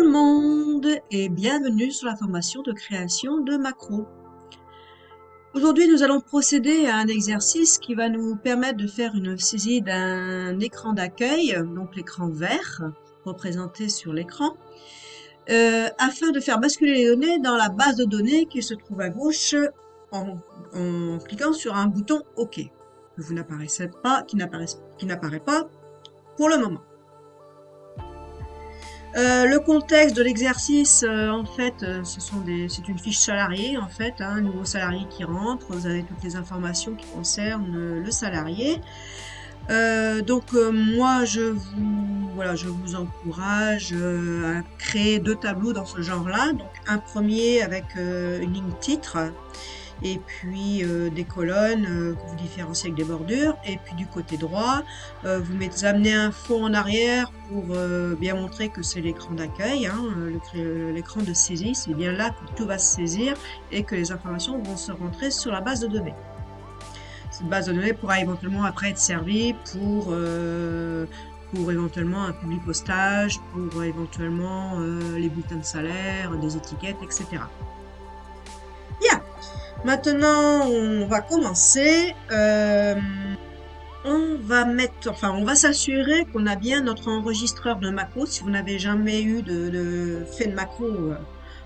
le monde et bienvenue sur la formation de création de macros. Aujourd'hui, nous allons procéder à un exercice qui va nous permettre de faire une saisie d'un écran d'accueil, donc l'écran vert représenté sur l'écran, afin de faire basculer les données dans la base de données qui se trouve à gauche en cliquant sur un bouton OK, qui n'apparaît pas pour le moment. Le contexte de l'exercice, c'est une fiche salarié, en fait, un nouveau salarié qui rentre. Vous avez toutes les informations qui concernent le salarié. Moi, je vous encourage à créer deux tableaux dans ce genre-là. Donc, un premier avec une ligne titre, et puis des colonnes que vous différenciez avec des bordures, et puis du côté droit vous amenez un fond en arrière pour bien montrer que c'est l'écran d'accueil, l'écran de saisie, c'est bien là que tout va se saisir et que les informations vont se rentrer sur la base de données. Cette base de données pourra éventuellement après être servie pour éventuellement un public postage, pour éventuellement les bulletins de salaire, des étiquettes, etc. Bien. Maintenant, on va commencer. On va s'assurer qu'on a bien notre enregistreur de macro. Si vous n'avez jamais eu fait de macro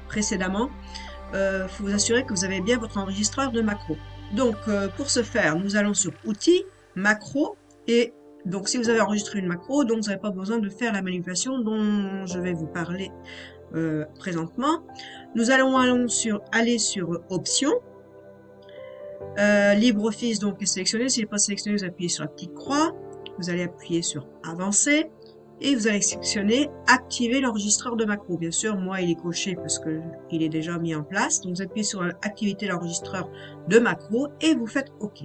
précédemment, faut vous assurer que vous avez bien votre enregistreur de macro. Donc, pour ce faire, nous allons sur Outils, Macro, et donc si vous avez enregistré une macro, donc vous n'avez pas besoin de faire la manipulation dont je vais vous parler présentement. Nous allons aller sur Options. LibreOffice donc est sélectionné. S'il n'est pas sélectionné, vous appuyez sur la petite croix. Vous allez appuyer sur Avancer et vous allez sélectionner Activer l'enregistreur de macro. Bien sûr, moi il est coché parce que il est déjà mis en place. Donc vous appuyez sur Activer l'enregistreur de macro et vous faites OK.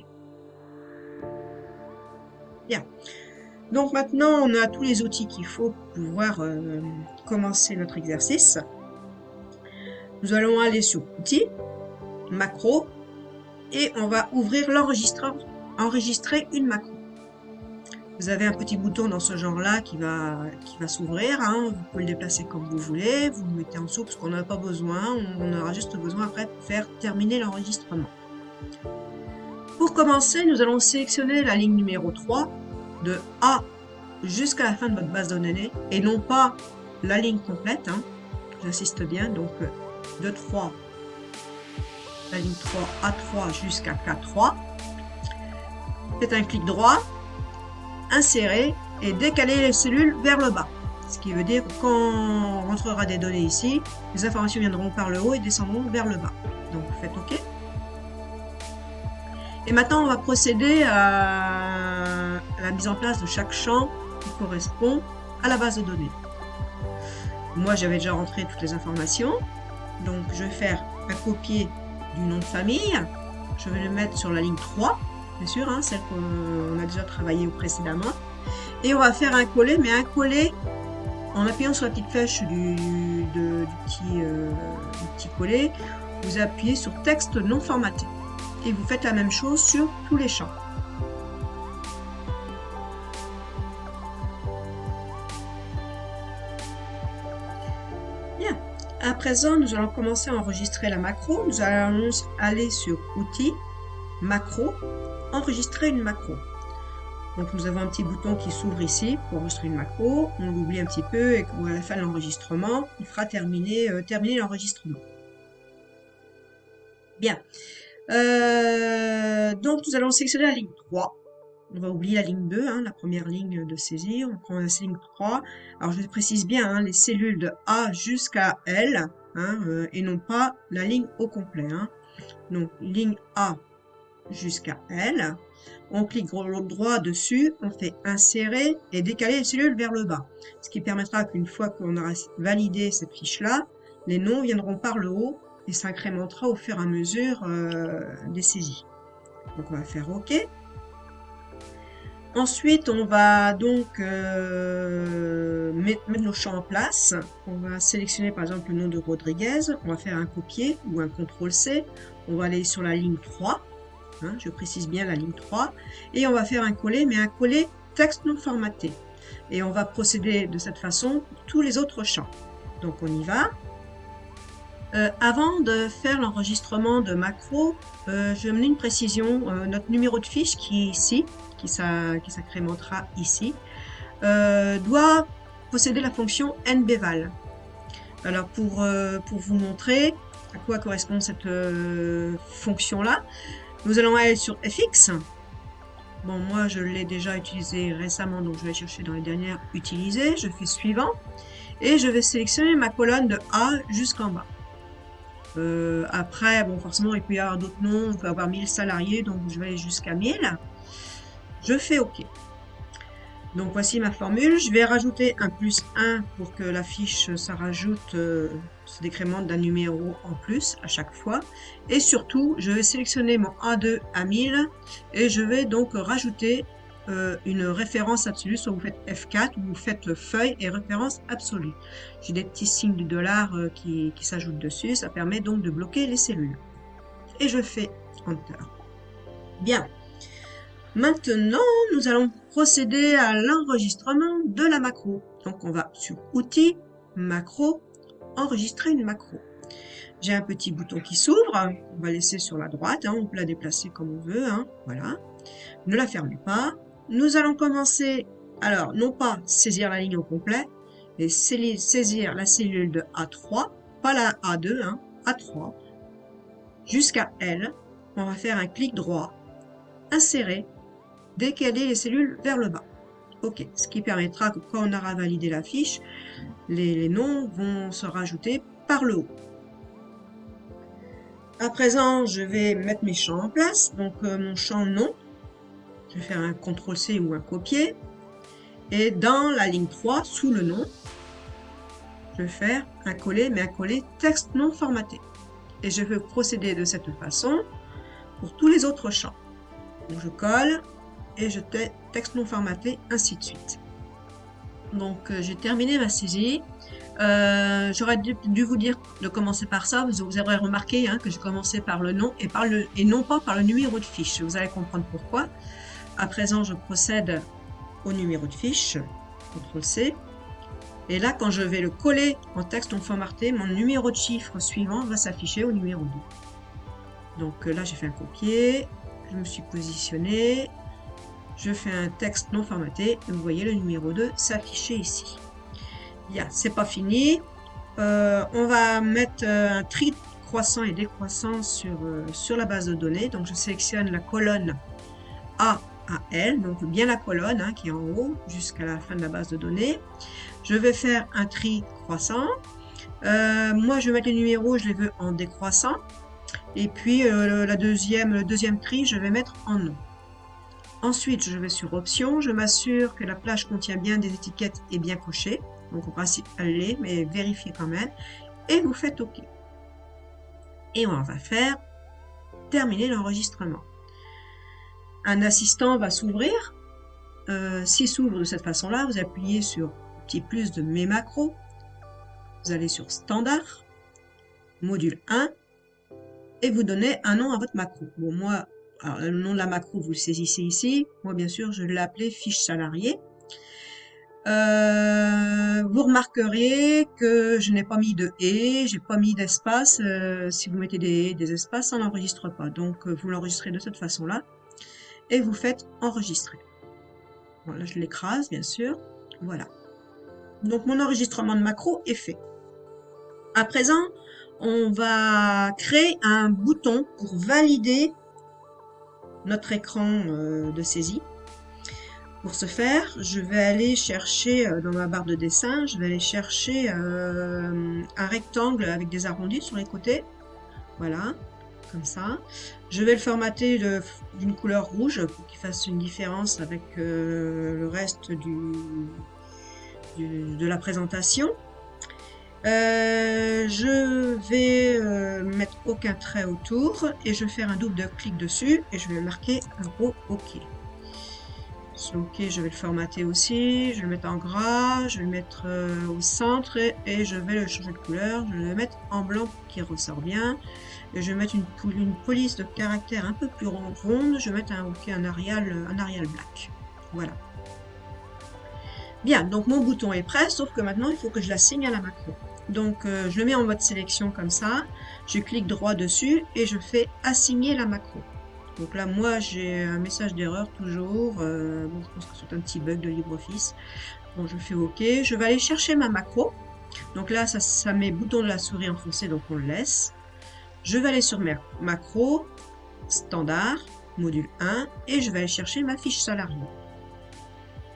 Bien. Donc maintenant, on a tous les outils qu'il faut pour pouvoir commencer notre exercice. Nous allons aller sur Outils, Macro. Et on va ouvrir l'enregistreur, enregistrer une macro. Vous avez un petit bouton dans ce genre-là qui va s'ouvrir. Vous pouvez le déplacer comme vous voulez. Vous le mettez en dessous parce qu'on n'en a pas besoin. On aura juste besoin après de faire terminer l'enregistrement. Pour commencer, nous allons sélectionner la ligne numéro 3 de A jusqu'à la fin de votre base de données et non pas la ligne complète. J'insiste bien. Donc de 3. La ligne 3 A3 jusqu'à K3. Faites un clic droit, insérer et décaler les cellules vers le bas. Ce qui veut dire que quand on rentrera des données ici, les informations viendront par le haut et descendront vers le bas. Donc faites OK. Et maintenant on va procéder à la mise en place de chaque champ qui correspond à la base de données. Moi j'avais déjà rentré toutes les informations. Donc je vais faire un copier du nom de famille, je vais le mettre sur la ligne 3, bien sûr, celle qu'on a déjà travaillé précédemment. Et on va faire un coller, mais un coller en appuyant sur la petite flèche du petit coller, vous appuyez sur texte non formaté. Et vous faites la même chose sur tous les champs. Bien. À présent, nous allons commencer à enregistrer la macro. Nous allons aller sur Outils, Macro, Enregistrer une macro. Donc nous avons un petit bouton qui s'ouvre ici pour enregistrer une macro. On l'oublie un petit peu et à la fin de l'enregistrement, il fera terminer l'enregistrement. Bien. Donc nous allons sélectionner la ligne 3. On va oublier la ligne 2, la première ligne de saisie. On prend la ligne 3. Alors je précise bien les cellules de A jusqu'à L, et non pas la ligne au complet. Donc ligne A jusqu'à L. On clique droit dessus, on fait insérer et décaler les cellules vers le bas. Ce qui permettra qu'une fois qu'on aura validé cette fiche-là, les noms viendront par le haut et s'incrémentera au fur et à mesure des saisies. Donc on va faire OK. Ensuite, on va donc mettre nos champs en place. On va sélectionner par exemple le nom de Rodriguez. On va faire un copier ou un CTRL-C. On va aller sur la ligne 3. Je précise bien la ligne 3. Et on va faire un coller, mais un coller texte non formaté. Et on va procéder de cette façon pour tous les autres champs. Donc on y va. Avant de faire l'enregistrement de macro, je vais mener une précision. Notre numéro de fiche qui est ici, qui s'incrémentera ici, doit posséder la fonction nbval. Alors pour vous montrer à quoi correspond cette fonction-là, nous allons aller sur fx. Bon, moi je l'ai déjà utilisé récemment, donc je vais chercher dans les dernières utilisées. Je fais suivant et je vais sélectionner ma colonne de A jusqu'en bas. Après, bon, forcément, il peut y avoir d'autres noms. On peut avoir 1000 salariés, donc je vais aller jusqu'à 1000. Je fais OK. Donc voici ma formule. Je vais rajouter un plus 1 pour que la fiche, ça rajoute, se décrémente d'un numéro en plus à chaque fois. Et surtout, je vais sélectionner mon A2 à 1000 et je vais donc rajouter une référence absolue. Soit vous faites F4 ou vous faites feuille et référence absolue. J'ai des petits signes du dollar qui s'ajoutent dessus. Ça permet donc de bloquer les cellules. Et je fais Enter. Bien. Maintenant, nous allons procéder à l'enregistrement de la macro. Donc, on va sur Outils, Macro, Enregistrer une macro. J'ai un petit bouton qui s'ouvre. On va laisser sur la droite. On peut la déplacer comme on veut. Voilà. Ne la fermez pas. Nous allons commencer, alors, non pas saisir la ligne au complet, mais saisir la cellule de A3, pas la A2, A3, jusqu'à L. On va faire un clic droit, insérer, décaler les cellules vers le bas. OK, ce qui permettra que quand on aura validé la fiche, les noms vont se rajouter par le haut. À présent, je vais mettre mes champs en place. Donc, mon champ nom, je vais faire un CTRL-C ou un copier. Et dans la ligne 3, sous le nom, je vais faire un coller, mais un coller texte non formaté. Et je vais procéder de cette façon pour tous les autres champs. Donc, je colle et je texte non formaté, ainsi de suite. Donc, j'ai terminé ma saisie. J'aurais dû vous dire de commencer par ça. Vous aurez remarqué que j'ai commencé par le nom et non pas par le numéro de fiche. Vous allez comprendre pourquoi. À présent, je procède au numéro de fiche. CTRL-C. Et là, quand je vais le coller en texte non formaté, mon numéro de chiffre suivant va s'afficher au numéro 2. Donc là, j'ai fait un copier. Je me suis positionné. Je fais un texte non formaté et vous voyez le numéro 2 s'afficher ici. Bien, c'est pas fini. On va mettre un tri croissant et décroissant sur la base de données. Donc je sélectionne la colonne A à L, donc bien la colonne qui est en haut jusqu'à la fin de la base de données. Je vais faire un tri croissant. Moi je vais mettre les numéros, je les veux en décroissant. Et puis le deuxième tri, je vais mettre en nom. Ensuite, je vais sur Options, je m'assure que la plage contient bien des étiquettes et bien cochées. Donc, en principe, elle l'est, mais vérifiez quand même. Et vous faites OK. Et on va faire terminer l'enregistrement. Un assistant va s'ouvrir. S'il s'ouvre de cette façon-là, vous appuyez sur petit plus de mes macros. Vous allez sur Standard, Module 1, et vous donnez un nom à votre macro. Bon, moi, alors, le nom de la macro, vous le saisissez ici. Moi, bien sûr, je l'ai appelé fiche salarié. Vous remarquerez que je n'ai pas mis de « et », j'ai pas mis d'espace. Si vous mettez des espaces, ça n'enregistre pas. Donc, vous l'enregistrez de cette façon-là. Et vous faites « Enregistrer ». Voilà, je l'écrase, bien sûr. Voilà. Donc, mon enregistrement de macro est fait. À présent, on va créer un bouton pour valider notre écran de saisie. Pour ce faire, je vais aller chercher dans ma barre de dessin, je vais aller chercher un rectangle avec des arrondis sur les côtés. Voilà, comme ça. Je vais le formater d'une couleur rouge pour qu'il fasse une différence avec le reste de la présentation. Je vais mettre aucun trait autour et je vais faire un double clic dessus et je vais marquer un gros OK. Ce OK, je vais le formater aussi, je vais le mettre en gras, je vais le mettre au centre et je vais le changer de couleur. Je vais le mettre en blanc pour qu'il ressort bien. Et je vais mettre une police de caractère un peu plus ronde. Je vais mettre un Arial black. Voilà. Bien, donc mon bouton est prêt, sauf que maintenant il faut que je l'assigne à la macro. Donc je le mets en mode sélection comme ça, je clique droit dessus et je fais assigner la macro. Donc là moi j'ai un message d'erreur toujours, bon, je pense que c'est un petit bug de LibreOffice. Bon, je fais OK, je vais aller chercher ma macro. Donc là ça met bouton de la souris enfoncé, donc on le laisse. Je vais aller sur mes macro, standard, module 1 et je vais aller chercher ma fiche salarié.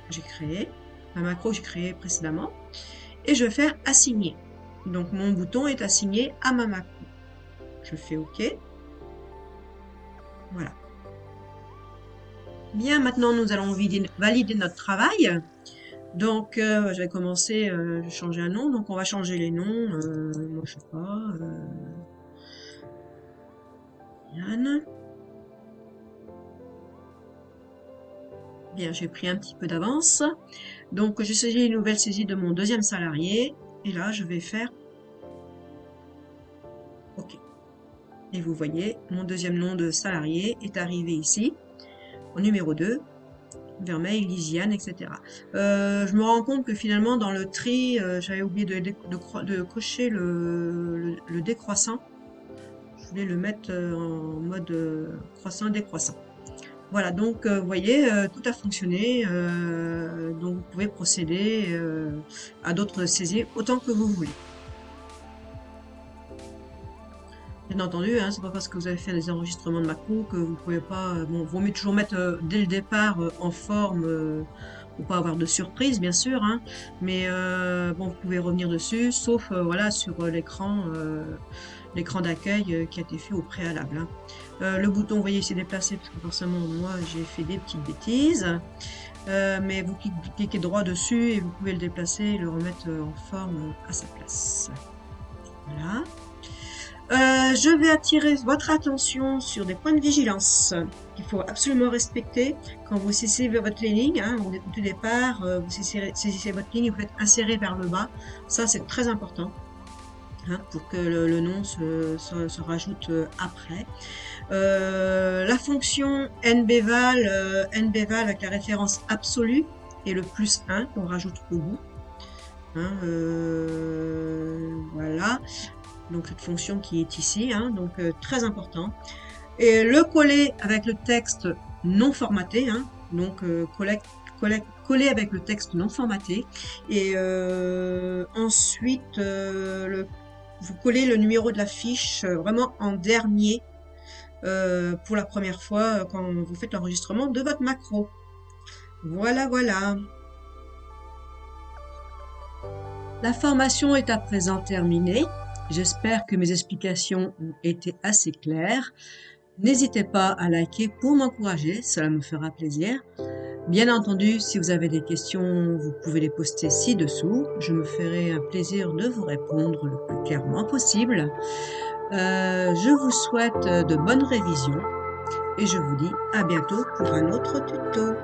J'ai créé, ma macro que j'ai créée précédemment et je vais faire assigner. Donc mon bouton est assigné à ma macro. Je fais OK. Voilà. Bien, maintenant nous allons valider notre travail. Donc je vais commencer, je vais changer un nom. Donc on va changer les noms. Moi je sais pas. Yann. Bien, j'ai pris un petit peu d'avance. Donc j'ai saisi une nouvelle saisie de mon deuxième salarié. Et là je vais faire OK. Et vous voyez, mon deuxième nom de salarié est arrivé ici, au numéro 2, Vermeil, Lisiane, etc. Je me rends compte que finalement, dans le tri, j'avais oublié de cocher le décroissant. Je voulais le mettre en mode croissant-décroissant. Voilà, donc vous voyez, tout a fonctionné. Donc vous pouvez procéder à d'autres saisies autant que vous voulez. Bien entendu, hein, c'est pas parce que vous avez fait des enregistrements de macro que vous pouvez pas. Bon, vaut mieux toujours mettre dès le départ en forme pour pas avoir de surprise, bien sûr. Hein, mais bon, vous pouvez revenir dessus, sauf voilà sur l'écran d'accueil qui a été fait au préalable. Hein. Le bouton, vous voyez, s'est déplacé parce que forcément moi j'ai fait des petites bêtises. Mais vous cliquez droit dessus et vous pouvez le déplacer et le remettre en forme à sa place. Voilà. Je vais attirer votre attention sur des points de vigilance qu'il faut absolument respecter quand vous saisissez votre ligne. Hein, au tout départ, vous saisissez votre ligne et vous faites insérer vers le bas. Ça, c'est très important hein, pour que le nom se rajoute après. La fonction nbval, nbval avec la référence absolue et le +1 qu'on rajoute au bout. Hein, voilà. Donc cette fonction qui est ici, hein, donc très important. Et le coller avec le texte non formaté, hein, donc coller avec le texte non formaté. Et ensuite, vous collez le numéro de la fiche vraiment en dernier pour la première fois quand vous faites l'enregistrement de votre macro. Voilà, voilà. La formation est à présent terminée. J'espère que mes explications ont été assez claires. N'hésitez pas à liker pour m'encourager, cela me fera plaisir. Bien entendu, si vous avez des questions, vous pouvez les poster ci-dessous. Je me ferai un plaisir de vous répondre le plus clairement possible. Je vous souhaite de bonnes révisions et je vous dis à bientôt pour un autre tuto.